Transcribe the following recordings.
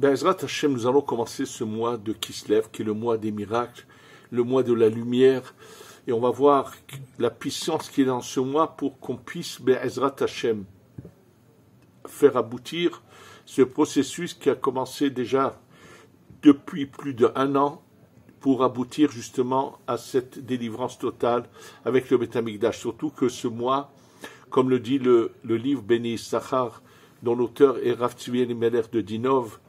Be'ezrat Hashem, nous allons commencer ce mois de Kislev, qui est le mois des miracles, le mois de la lumière, et on va voir la puissance qui est dans ce mois pour qu'on puisse, Be'ezrat Hashem, faire aboutir ce processus qui a commencé déjà depuis plus d'1 an pour aboutir justement à cette délivrance totale avec le Beth Amikdash. Surtout que ce mois, comme le dit le livre Béni Issachar, dont l'auteur est Rav Tzvi Elimelech de Dinov,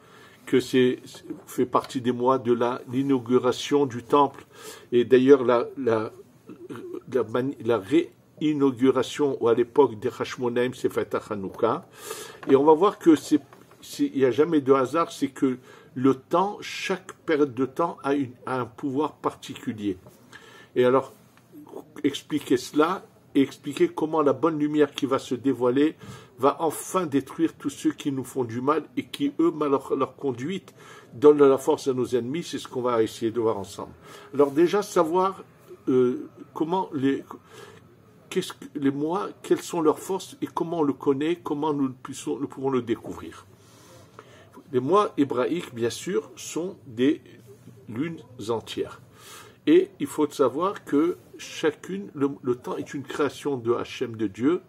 que fait partie des mois de l'inauguration du temple. Et d'ailleurs, la réinauguration à l'époque des Hashmonaïm s'est faite à Hanouka. Et on va voir que il n'y a jamais de hasard, c'est que le temps, chaque période de temps a un pouvoir particulier. Et alors, expliquer cela et expliquer comment la bonne lumière qui va se dévoiler va enfin détruire tous ceux qui nous font du mal et qui, eux, leur conduite, donnent la force à nos ennemis. C'est ce qu'on va essayer de voir ensemble. Alors déjà, savoir comment les mois, quelles sont leurs forces et comment on le connaît, comment nous pouvons le découvrir. Les mois hébraïques, bien sûr, sont des lunes entières. Et il faut savoir que chacune, le temps est une création de Hachem, de Dieu,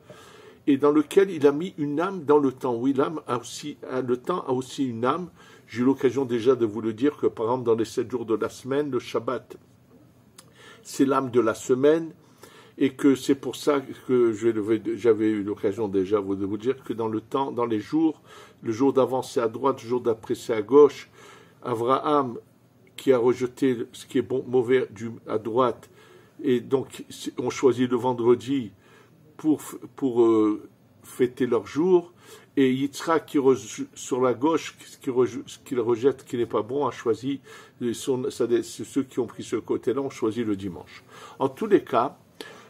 et dans lequel il a mis une âme dans le temps. Oui, le temps a aussi une âme. J'ai eu l'occasion déjà de vous le dire que, par exemple, dans les 7 jours de la semaine, le Shabbat, c'est l'âme de la semaine, et que c'est pour ça que j'avais eu l'occasion déjà de vous dire que dans le temps, dans les jours, le jour d'avant c'est à droite, le jour d'après c'est à gauche. Abraham qui a rejeté ce qui est bon, mauvais à droite, et donc on choisit le vendredi pour fêter leur jour, et Yitzhak qui sur la gauche, ce qu'il rejette, qui n'est pas bon, a choisi, ceux qui ont pris ce côté-là ont choisi le dimanche. En tous les cas,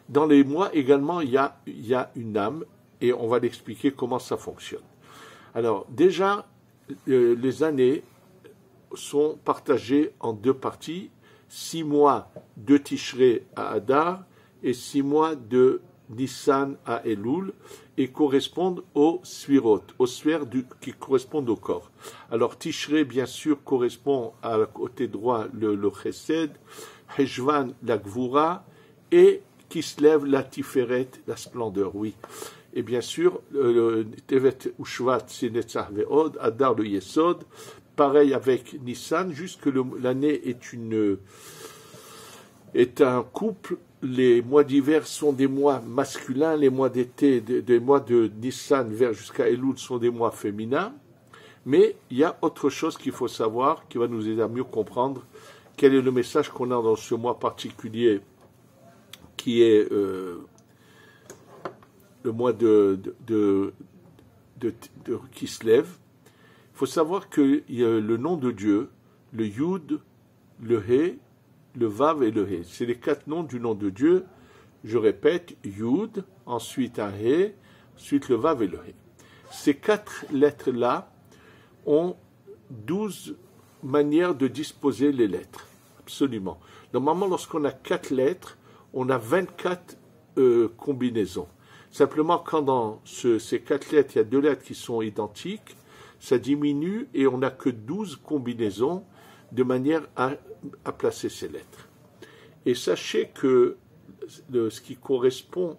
dans les mois également, il y a une âme, et on va l'expliquer comment ça fonctionne. Alors, déjà, les années sont partagées en 2 parties, 6 mois de Tishré à Adar, et 6 mois de Nissan à Elul, et correspondent aux Sfirot, aux sphères qui correspondent au corps. Alors, Tishré, bien sûr, correspond à côté droit le Chesed, Heshvan, la Gvura, et Kislev, la Tiferet, la splendeur, oui. Et bien sûr, Tevet ou Shvat, c'est Netzach Ve'od, Adar, le Yesod. Pareil avec Nissan, juste que l'année est un couple. Les mois d'hiver sont des mois masculins, les mois d'été, des mois de Nissan jusqu'à Elul sont des mois féminins. Mais il y a autre chose qu'il faut savoir, qui va nous aider à mieux comprendre quel est le message qu'on a dans ce mois particulier, qui est le mois qui se lève. Il faut savoir que le nom de Dieu, le Yud, le He, le Vav et le He. C'est les 4 noms du nom de Dieu. Je répète, Yud, ensuite un He, ensuite le Vav et le He. Ces 4 lettres-là ont 12 manières de disposer les lettres. Absolument. Normalement, lorsqu'on a 4 lettres, on a 24 combinaisons. Simplement, quand dans ces 4 lettres, il y a 2 lettres qui sont identiques, ça diminue et on n'a que 12 combinaisons de manière à placer ces lettres. Et sachez que ce qui correspond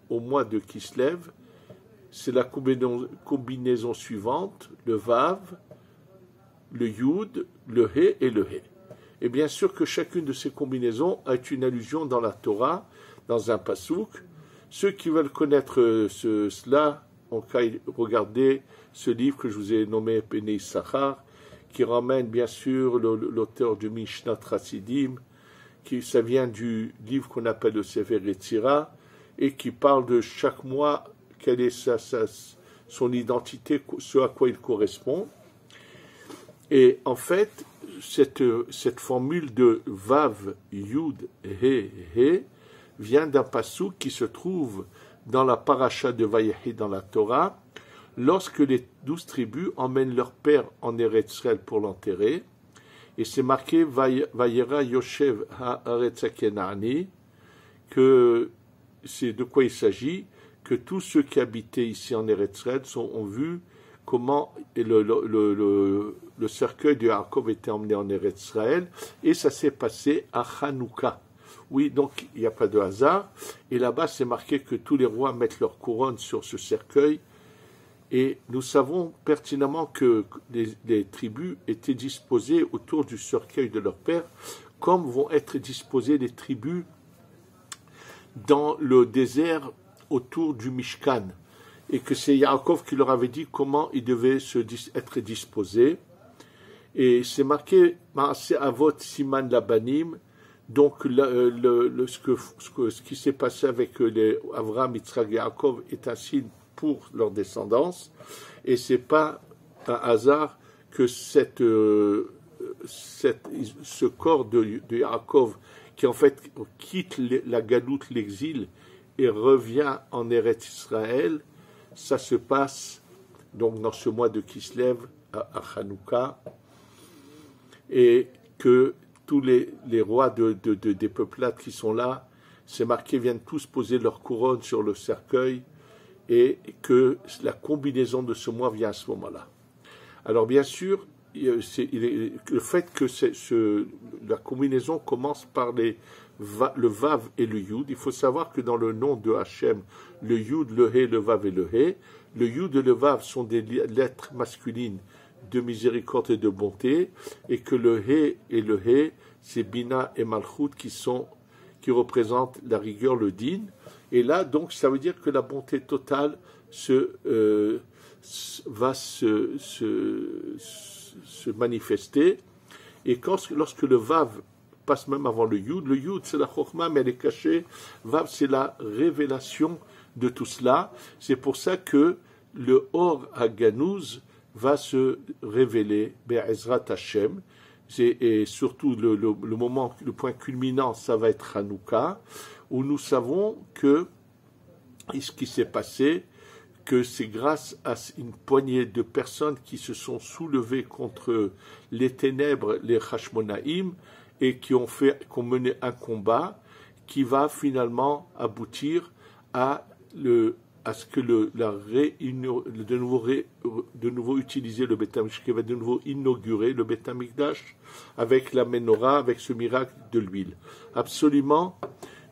au mois de Kislev, c'est la combinaison suivante, le Vav, le Yud, le He et le He. Et bien sûr que chacune de ces combinaisons a une allusion dans la Torah, dans un pasouk. Ceux qui veulent connaître cela ont qu'à regarder ce livre que je vous ai nommé Béni Issachar, qui ramène bien sûr l'auteur du Mishnat Chassidim, ça vient du livre qu'on appelle le Sefer Yetzira, et qui parle de chaque mois, quelle est son identité, ce à quoi il correspond. Et en fait, cette formule de Vav, Yud, He, He, vient d'un passouk qui se trouve dans la paracha de Vayehi dans la Torah, lorsque les 12 tribus emmènent leur père en Eretz Israël pour l'enterrer, et c'est marqué Vayera Yoshev Haaretz HaKenani, que c'est de quoi il s'agit, que tous ceux qui habitaient ici en Eretz Israël ont vu comment le cercueil de Yaakov était emmené en Eretz Israël, et ça s'est passé à Hanouka. Oui, donc il n'y a pas de hasard, et là-bas c'est marqué que tous les rois mettent leur couronne sur ce cercueil, et nous savons pertinemment que les tribus étaient disposées autour du cercueil de leur père, comme vont être disposées les tribus dans le désert autour du Mishkan, et que c'est Yaakov qui leur avait dit comment ils devaient être disposés. Et c'est marqué Maaseh Avot Siman Labanim, donc ce qui s'est passé avec Avraham, Yitzhak et Yaakov est un signe pour leur descendance, et c'est pas un hasard que ce corps de Yaakov, qui en fait quitte la galoute, l'exil, et revient en Eretz Israël, ça se passe donc dans ce mois de Kislev à Hanouka, et que tous les rois des peuplades qui sont là, c'est marqué, viennent tous poser leur couronne sur le cercueil, et que la combinaison de ce mois vient à ce moment-là. Alors bien sûr, le fait que la combinaison commence par le Vav et le Yud, il faut savoir que dans le nom de Hachem, le Yud, le He, le Vav et le He, le Yud et le Vav sont des lettres masculines de miséricorde et de bonté, et que le He et le He, c'est Bina et Malchut qui représentent la rigueur, le din. Et là, donc, ça veut dire que la bonté totale va se manifester. Et lorsque le Vav passe même avant le Yud, c'est la Chokhmah, mais elle est cachée. Vav, c'est la révélation de tout cela. C'est pour ça que le Or HaGanouz va se révéler, Be'ezrat Hashem. Et surtout, le point culminant, ça va être Hanouka, où nous savons que ce qui s'est passé, que c'est grâce à une poignée de personnes qui se sont soulevées contre les ténèbres, les Hashmonaïm, et qui ont mené un combat qui va finalement aboutir à ce que de nouveau utiliser le Beth Amikdash, qui va de nouveau inaugurer le Beth Amikdash avec la menorah, avec ce miracle de l'huile. Absolument.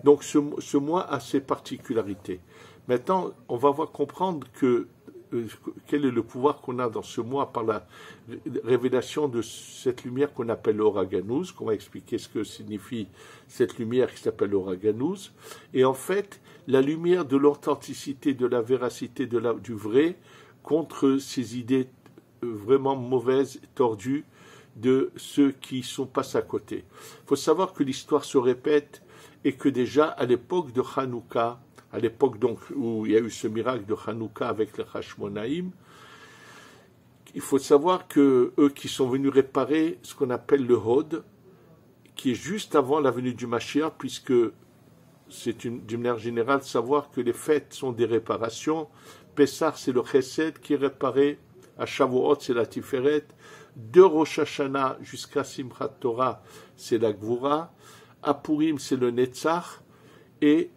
Donc ce mois a ses particularités. Maintenant, on va comprendre quel est le pouvoir qu'on a dans ce mois par la révélation de cette lumière qu'on appelle l'Or HaGanouz, qu'on va expliquer ce que signifie cette lumière qui s'appelle l'Or HaGanouz. Et en fait, la lumière de l'authenticité, de la véracité, du vrai, contre ces idées vraiment mauvaises, tordues, de ceux qui sont passés à côté. Il faut savoir que l'histoire se répète et que déjà à l'époque de Hanouka, à l'époque donc où il y a eu ce miracle de Hanouka avec les Hashmonaïm, il faut savoir que eux qui sont venus réparer ce qu'on appelle le Hod, qui est juste avant la venue du Mashiach, puisque c'est d'une manière générale savoir que les fêtes sont des réparations. Pessah, c'est le Chesed qui est réparé, à Shavuot, c'est la Tiferet, de Rosh Hashanah jusqu'à Simchat Torah, c'est la Gvura, à Purim, c'est le Netzach, et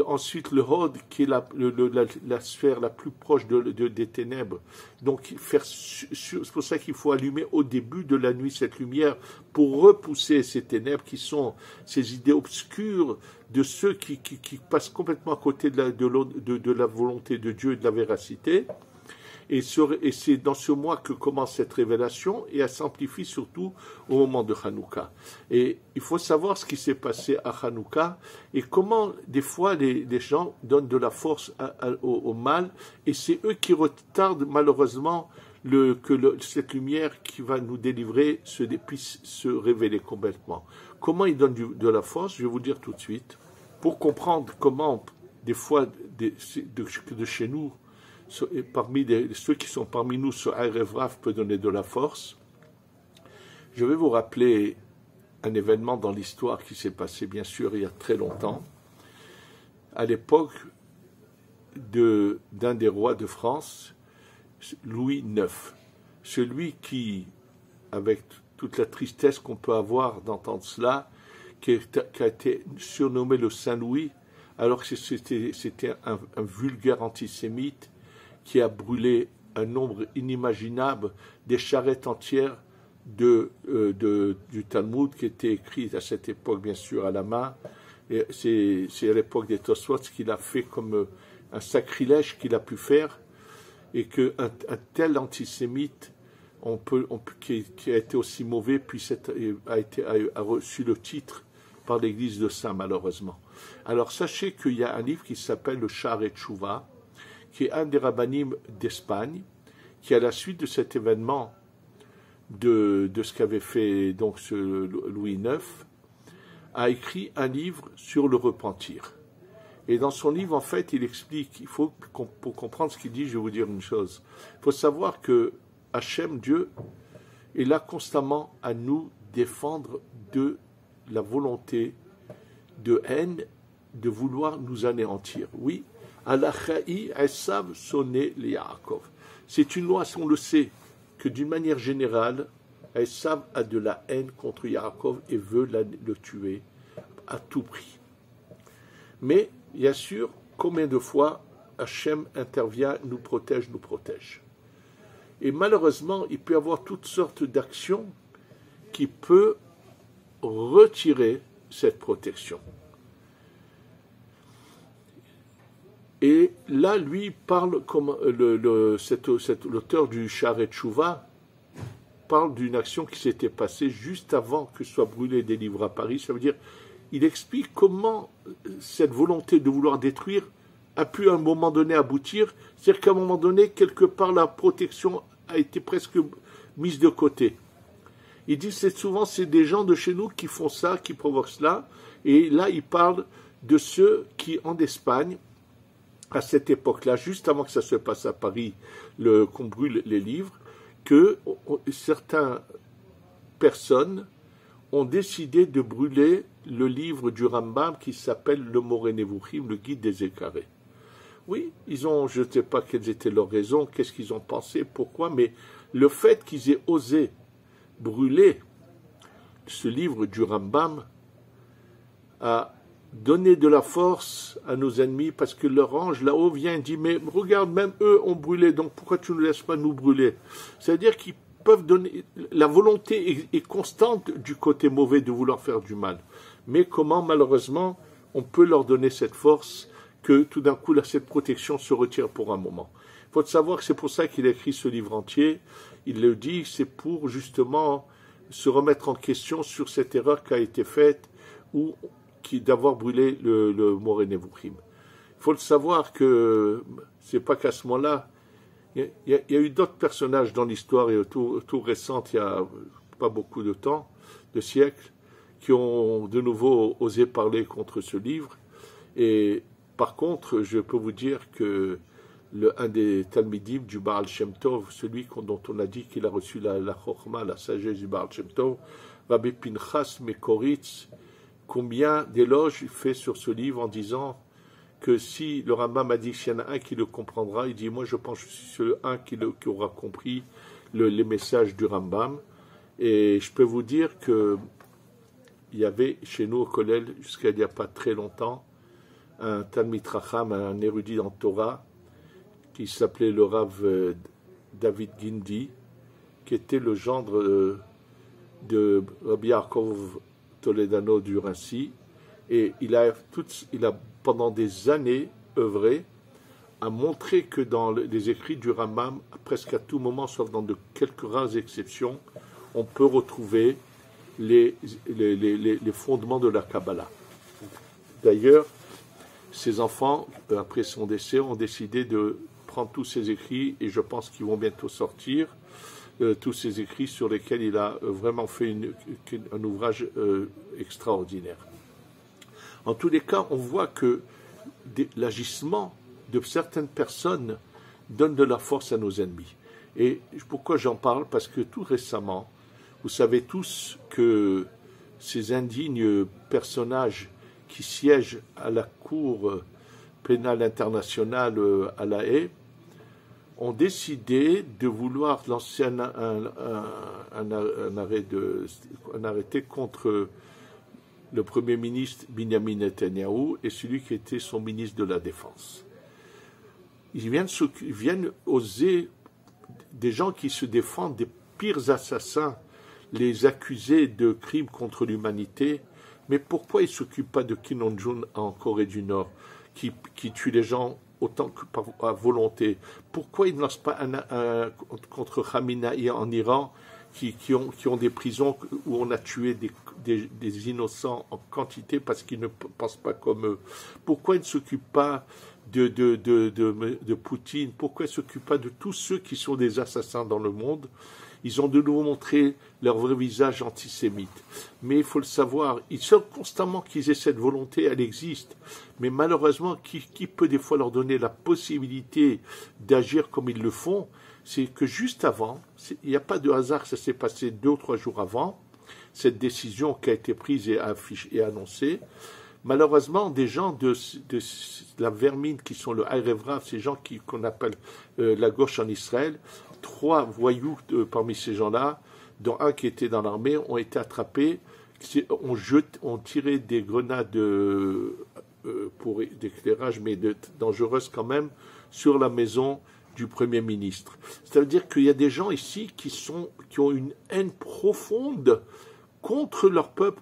ensuite le Hod, qui est la sphère la plus proche des ténèbres. Donc c'est pour ça qu'il faut allumer au début de la nuit cette lumière pour repousser ces ténèbres qui sont ces idées obscures de ceux qui passent complètement à côté de la volonté de Dieu et de la véracité. Et c'est dans ce mois que commence cette révélation, et elle s'amplifie surtout au moment de Hanouka. Et il faut savoir ce qui s'est passé à Hanouka, et comment des fois les gens donnent de la force au mal, et c'est eux qui retardent malheureusement cette lumière qui va nous délivrer puisse se révéler complètement. Comment ils donnent de la force, je vais vous dire tout de suite. Pour comprendre comment des fois de chez nous, parmi ceux qui sont parmi nous, ce Erev Rav peut donner de la force. Je vais vous rappeler un événement dans l'histoire qui s'est passé, bien sûr, il y a très longtemps, à l'époque d'un des rois de France, Louis IX, celui qui, avec toute la tristesse qu'on peut avoir d'entendre cela, qui a été surnommé le Saint-Louis, alors que c'était un vulgaire antisémite, qui a brûlé un nombre inimaginable, des charrettes entières du Talmud qui était écrit à cette époque, bien sûr, à la main. Et c'est à l'époque des Tosfot qu'il a fait comme un sacrilège qu'il a pu faire, et qu'un tel antisémite qui a été aussi mauvais a reçu le titre par l'église de Saint, malheureusement. Alors sachez qu'il y a un livre qui s'appelle le Sha'arei Teshuvah, qui est un des rabbinim d'Espagne, qui à la suite de cet événement de ce qu'avait fait donc ce Louis IX, a écrit un livre sur le repentir. Et dans son livre, en fait, il explique, pour comprendre ce qu'il dit, je vais vous dire une chose. Il faut savoir que Hachem, Dieu, est là constamment à nous défendre de la volonté de haine, de vouloir nous anéantir. Oui, Alachaï Esav sonné le Yaakov. C'est une loi, on le sait, que d'une manière générale, Esav a de la haine contre Yaakov et veut le tuer à tout prix. Mais, bien sûr, combien de fois Hachem intervient, nous protège. Et malheureusement, il peut y avoir toutes sortes d'actions qui peuvent retirer cette protection. Et là, lui parle comme l'auteur du Sha'arei Teshuvah parle d'une action qui s'était passée juste avant que soient brûlés des livres à Paris. Ça veut dire, il explique comment cette volonté de vouloir détruire a pu à un moment donné aboutir. C'est-à-dire qu'à un moment donné, quelque part, la protection a été presque mise de côté. Il dit souvent c'est des gens de chez nous qui font ça, qui provoquent cela. Et là, il parle de ceux qui, en Espagne, à cette époque-là, juste avant que ça se passe à Paris, qu'on brûle les livres, que certaines personnes ont décidé de brûler le livre du Rambam qui s'appelle le Moreh Nevuchim, le guide des écarés. Oui, je ne sais pas quelles étaient leurs raisons, qu'est-ce qu'ils ont pensé, pourquoi, mais le fait qu'ils aient osé brûler ce livre du Rambam a donné de la force à nos ennemis, parce que leur ange là-haut vient et dit, mais regarde, même eux ont brûlé, donc pourquoi tu ne laisses pas nous brûler? C'est-à-dire qu'ils peuvent donner, la volonté est constante du côté mauvais de vouloir faire du mal. Mais comment, malheureusement, on peut leur donner cette force que tout d'un coup, cette protection se retire pour un moment. Il faut savoir que c'est pour ça qu'il a écrit ce livre entier. Il le dit, c'est pour justement se remettre en question sur cette erreur qui a été faite d'avoir brûlé le Moreh Nevuchim. Il faut le savoir que c'est pas qu'à ce moment-là, il y a eu d'autres personnages dans l'histoire et tout récente, il y a pas beaucoup de temps, de siècles, qui ont de nouveau osé parler contre ce livre. Et par contre, je peux vous dire que un des Talmidim du Baal Shem Tov, celui dont on a dit qu'il a reçu la Chokhma, la sagesse du Baal Shem Tov, Rabbi Pinchas Mekoritz, combien d'éloges il fait sur ce livre en disant que si le Rambam a dit qu'il y en a un qui le comprendra, il dit, moi je pense que je suis le un qui aura compris les messages du Rambam. Et je peux vous dire que il y avait chez nous au Kollel, jusqu'à il n'y a pas très longtemps, un Talmid Racham, un érudit en Torah, qui s'appelait le Rav David Gindi, qui était le gendre de Rabbi Yaakov Toledano du Rinci, et il a pendant des années œuvré à montrer que dans les écrits du Rambam, presque à tout moment, sauf dans de quelques rares exceptions, on peut retrouver les fondements de la Kabbalah. D'ailleurs, ses enfants, après son décès, ont décidé de prendre tous ses écrits, et je pense qu'ils vont bientôt sortir, tous ces écrits sur lesquels il a vraiment fait un ouvrage extraordinaire. En tous les cas, on voit que l'agissement de certaines personnes donne de la force à nos ennemis. Et pourquoi j'en parle? Parce que tout récemment, vous savez tous que ces indignes personnages qui siègent à la Cour pénale internationale à La Haye ont décidé de vouloir lancer un arrêté contre le Premier ministre Binyamin Netanyahou et celui qui était son ministre de la Défense. Ils viennent oser des gens qui se défendent des pires assassins, les accusés de crimes contre l'humanité. Mais pourquoi ils ne s'occupent pas de Kim Jong-un en Corée du Nord, qui tue les gens autant que à volonté? Pourquoi ils ne lancent pas contre Khamenei en Iran, qui ont des prisons où on a tué des innocents en quantité parce qu'ils ne pensent pas comme eux? Pourquoi ils ne s'occupent pas de Poutine? Pourquoi ils ne s'occupent pas de tous ceux qui sont des assassins dans le monde? Ils ont de nouveau montré leur vrai visage antisémite. Mais il faut le savoir, ils savent constamment qu'ils aient cette volonté, elle existe. Mais malheureusement, qui peut des fois leur donner la possibilité d'agir comme ils le font? C'est que juste avant, il n'y a pas de hasard, ça s'est passé 2 ou 3 jours avant, cette décision qui a été prise et annoncée. Malheureusement, des gens de la vermine qui sont le Erev Rav, ces gens qu'on appelle la gauche en Israël, 3 voyous parmi ces gens-là, dont un qui était dans l'armée, ont été attrapés, ont tiré des grenades pour d'éclairage, mais dangereuses quand même, sur la maison du Premier ministre. Ça veut dire qu'il y a des gens ici qui ont une haine profonde contre leur peuple,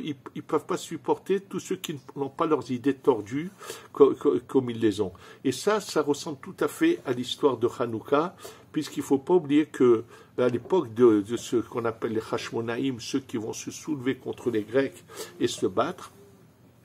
ils ne peuvent pas supporter tous ceux qui n'ont pas leurs idées tordues comme ils les ont. Et ça ressemble tout à fait à l'histoire de Hanouka, puisqu'il ne faut pas oublier qu'à l'époque de ce qu'on appelle les Hashmonaïm, ceux qui vont se soulever contre les Grecs et se battre,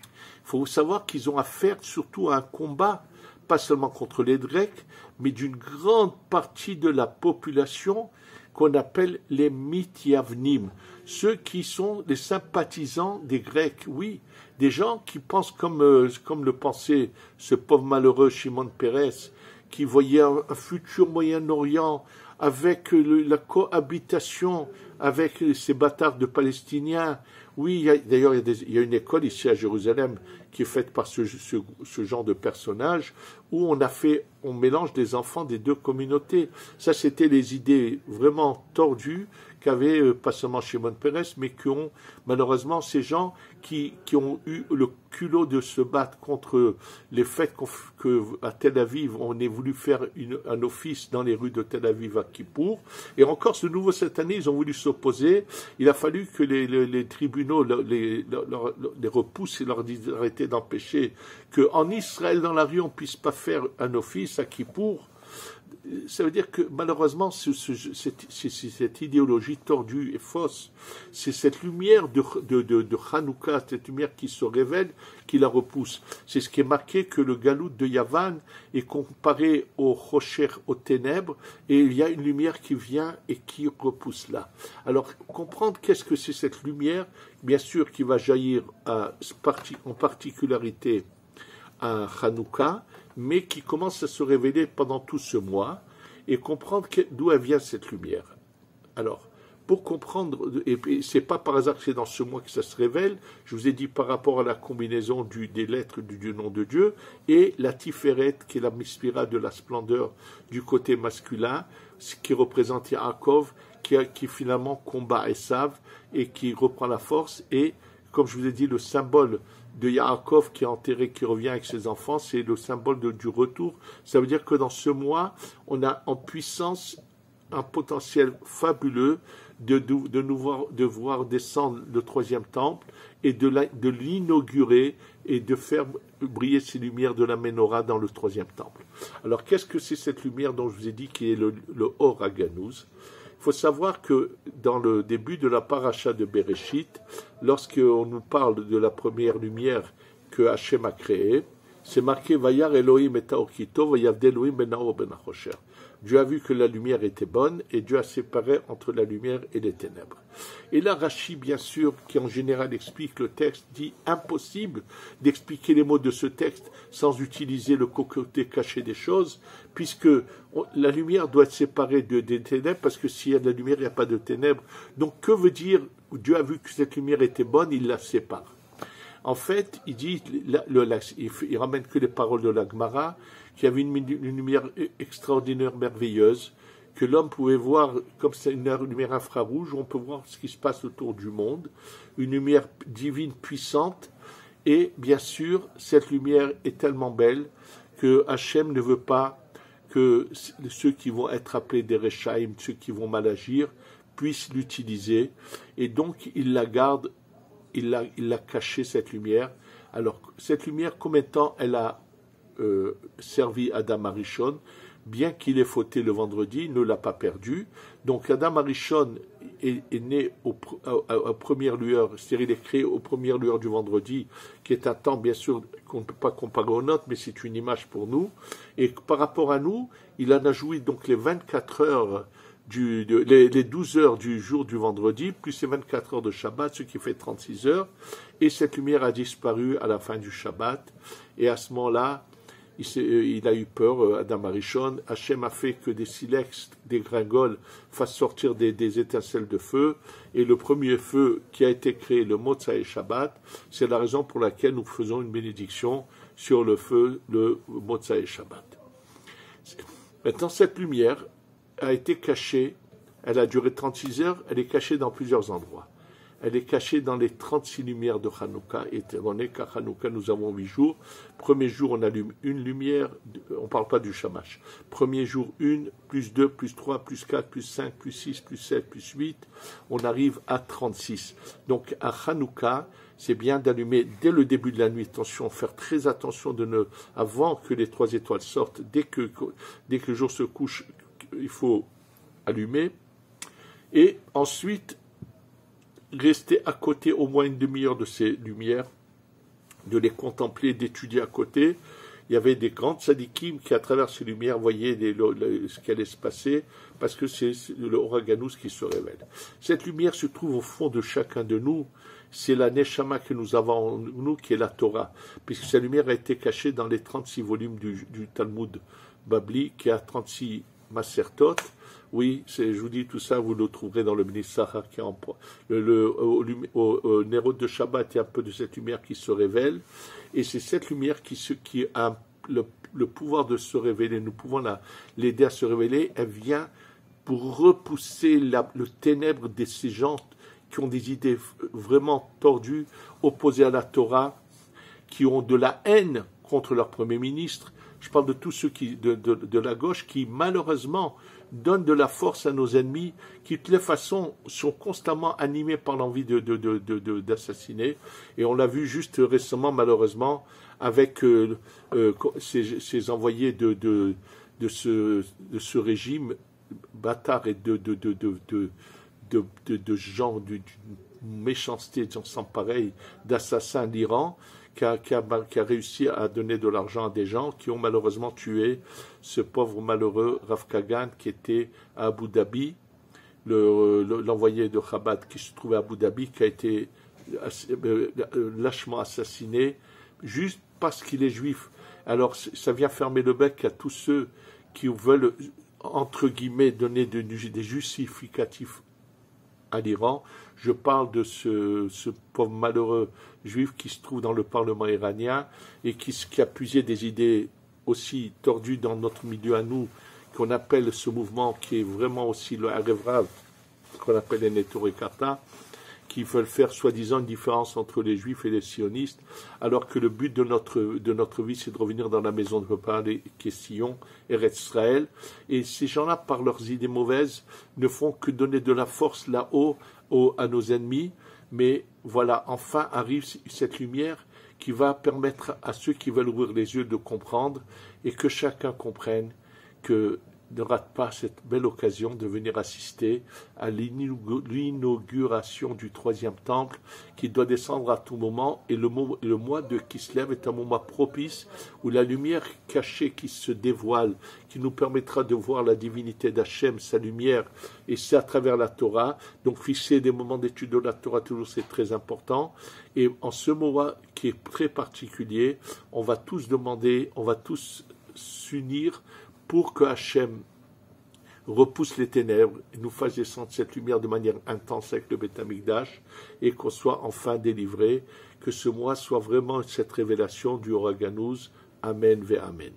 il faut savoir qu'ils ont affaire surtout à un combat, pas seulement contre les Grecs, mais d'une grande partie de la population qu'on appelle les Mityavnim, ceux qui sont les sympathisants des Grecs, oui, des gens qui pensent comme le pensait ce pauvre malheureux Shimon Peres, qui voyait un futur Moyen-Orient avec la cohabitation avec ces bâtards de Palestiniens. Oui, d'ailleurs, il y a une école ici à Jérusalem qui est faite par ce genre de personnages où on mélange des enfants des 2 communautés. Ça, c'était les idées vraiment tordues qu'avaient pas seulement Shimon Peres, mais qu'ont malheureusement ces gens qui ont eu le culot de se battre contre les faits qu'à Tel Aviv, on ait voulu faire un office dans les rues de Tel Aviv à Kippour. Et encore, de nouveau cette année, ils ont voulu s'opposer. Il a fallu que les tribunaux les repoussent et leur disent d'arrêter d'empêcher qu'en Israël, dans la rue, on ne puisse pas faire un office à Kippour. Ça veut dire que malheureusement, cette idéologie tordue et fausse, c'est cette lumière de Hanouka, cette lumière qui se révèle, qui la repousse. C'est ce qui est marqué que le galout de Yavan est comparé au rocher, aux ténèbres, et il y a une lumière qui vient et qui repousse là. Alors, comprendre qu'est-ce que c'est cette lumière, bien sûr, qui va jaillir en particularité à Hanouka, mais qui commence à se révéler pendant tout ce mois, et comprendre d'où elle vient cette lumière. Alors, pour comprendre, et c'est pas par hasard que c'est dans ce mois que ça se révèle, je vous ai dit par rapport à la combinaison des lettres du nom de Dieu, et la Tiferet, qui est la mispira de la splendeur du côté masculin, ce qui représente Yaakov, qui finalement combat Esav, et qui reprend la force, et comme je vous ai dit, le symbole de Yaakov qui est enterré, qui revient avec ses enfants, c'est le symbole du retour. Ça veut dire que dans ce mois, on a en puissance un potentiel fabuleux de voir descendre le 3e temple et de l'inaugurer et de faire briller ces lumières de la Ménorah dans le 3e temple. Alors, qu'est-ce que c'est cette lumière dont je vous ai dit qui est le Or HaGanuz? Il faut savoir que dans le début de la paracha de Bereshit, lorsqu'on nous parle de la première lumière que Hachem a créée, c'est marqué « Vayar Elohim et Taor Kito, vayavde Elohim ben Naor ben Achosher ». Dieu a vu que la lumière était bonne et Dieu a séparé entre la lumière et les ténèbres. Et là, Rashi, bien sûr, qui en général explique le texte, dit impossible d'expliquer les mots de ce texte sans utiliser le côté caché des choses, puisque la lumière doit être séparée des ténèbres, parce que s'il y a de la lumière, il n'y a pas de ténèbres. Donc, que veut dire Dieu a vu que cette lumière était bonne, il la sépare. En fait, il dit, il ramène que les paroles de la Gemara, qu'il y avait une lumière extraordinaire, merveilleuse, que l'homme pouvait voir comme c'est une lumière infrarouge, où on peut voir ce qui se passe autour du monde, une lumière divine puissante, et bien sûr, cette lumière est tellement belle que Hachem ne veut pas que ceux qui vont être appelés des Rechaim, ceux qui vont mal agir, puissent l'utiliser. Et donc, il la garde, il l'a cachée, cette lumière. Alors, cette lumière, combien de temps elle a servi Adam Arishon? Bien qu'il ait fauté le vendredi, il ne l'a pas perdu. Donc, Adam Arishon est né aux premières lueurs, c'est-à-dire il est créé aux premières lueurs du vendredi, qui est un temps, bien sûr, qu'on ne peut pas comparer aux nôtres, mais c'est une image pour nous. Et par rapport à nous, il en a joui donc les 24 heures, les 12 heures du jour du vendredi, plus les 24 heures de Shabbat, ce qui fait 36 heures. Et cette lumière a disparu à la fin du Shabbat. Et à ce moment-là, il a eu peur, Adam Arishon. Hachem a fait que des silex, des gringoles, fassent sortir des étincelles de feu. Et le premier feu qui a été créé, le Motsai Shabbat, c'est la raison pour laquelle nous faisons une bénédiction sur le feu, le Motsai Shabbat. Maintenant, cette lumière a été cachée, elle a duré 36 heures, elle est cachée dans plusieurs endroits. Elle est cachée dans les 36 lumières de Hanouka, étant donné qu'à Hanouka, nous avons 8 jours. Premier jour, on allume une lumière, on ne parle pas du shamash. Premier jour, 1, plus 2, plus 3, plus 4, plus 5, plus 6, plus 7, plus 8. On arrive à 36. Donc, à Hanouka, c'est bien d'allumer dès le début de la nuit. Attention, faire très attention avant que les 3 étoiles sortent, dès que le jour se couche, il faut allumer. Et ensuite, rester à côté au moins une demi-heure de ces lumières, de les contempler, d'étudier à côté. Il y avait des grandes tzadikim qui, à travers ces lumières, voyaient ce qui allait se passer, parce que c'est le Oraganous qui se révèle. Cette lumière se trouve au fond de chacun de nous. C'est la Neshama que nous avons en nous, qui est la Torah, puisque cette lumière a été cachée dans les 36 volumes du Talmud Babli, qui a 36 Masertot. Oui, je vous dis tout ça, vous le trouverez dans le Ministère qui est au Nérod de Shabbat, il y a un peu de cette lumière qui se révèle, et c'est cette lumière qui a le pouvoir de se révéler, nous pouvons l'aider à se révéler, elle vient pour repousser le ténèbre de ces gens qui ont des idées vraiment tordues, opposées à la Torah, qui ont de la haine contre leur Premier ministre. Je parle de tous ceux de la gauche qui, malheureusement, donnent de la force à nos ennemis, qui, de toutes les façons, sont constamment animés par l'envie d'assassiner. Et on l'a vu juste récemment, malheureusement, avec ces envoyés de ce régime bâtard et de gens, d'une méchanceté sans pareil, d'assassins d'Iran, qui a réussi à donner de l'argent à des gens qui ont malheureusement tué ce pauvre malheureux Rav Kagan qui était à Abu Dhabi, l'envoyé de Chabad qui se trouvait à Abu Dhabi, qui a été lâchement assassiné juste parce qu'il est juif. Alors ça vient fermer le bec à tous ceux qui veulent, entre guillemets, donner des justificatifs à l'Iran. Je parle de ce pauvre malheureux juif qui se trouve dans le Parlement iranien et qui a puisé des idées aussi tordues dans notre milieu à nous, qu'on appelle ce mouvement qui est vraiment aussi le Harevrav, qu'on appelle les Netorikata, qui veulent faire soi-disant une différence entre les juifs et les sionistes, alors que le but de notre vie, c'est de revenir dans la maison de Papa, qui est Sion, Eretz Israël. Et ces gens-là, par leurs idées mauvaises, ne font que donner de la force là-haut à nos ennemis. Mais voilà, enfin arrive cette lumière qui va permettre à ceux qui veulent ouvrir les yeux de comprendre, et que chacun comprenne que ne rate pas cette belle occasion de venir assister à l'inauguration du 3e temple qui doit descendre à tout moment. Et le mois de Kislev est un moment propice où la lumière cachée qui se dévoile, qui nous permettra de voir la divinité d'Hachem, sa lumière, et c'est à travers la Torah. Donc fixer des moments d'étude de la Torah, toujours c'est très important. Et en ce mois qui est très particulier, on va tous demander, on va tous s'unir pour que Hachem repousse les ténèbres et nous fasse descendre cette lumière de manière intense avec le Beth Amikdash, et qu'on soit enfin délivré, que ce mois soit vraiment cette révélation du Oraganous. Amen ve Amen.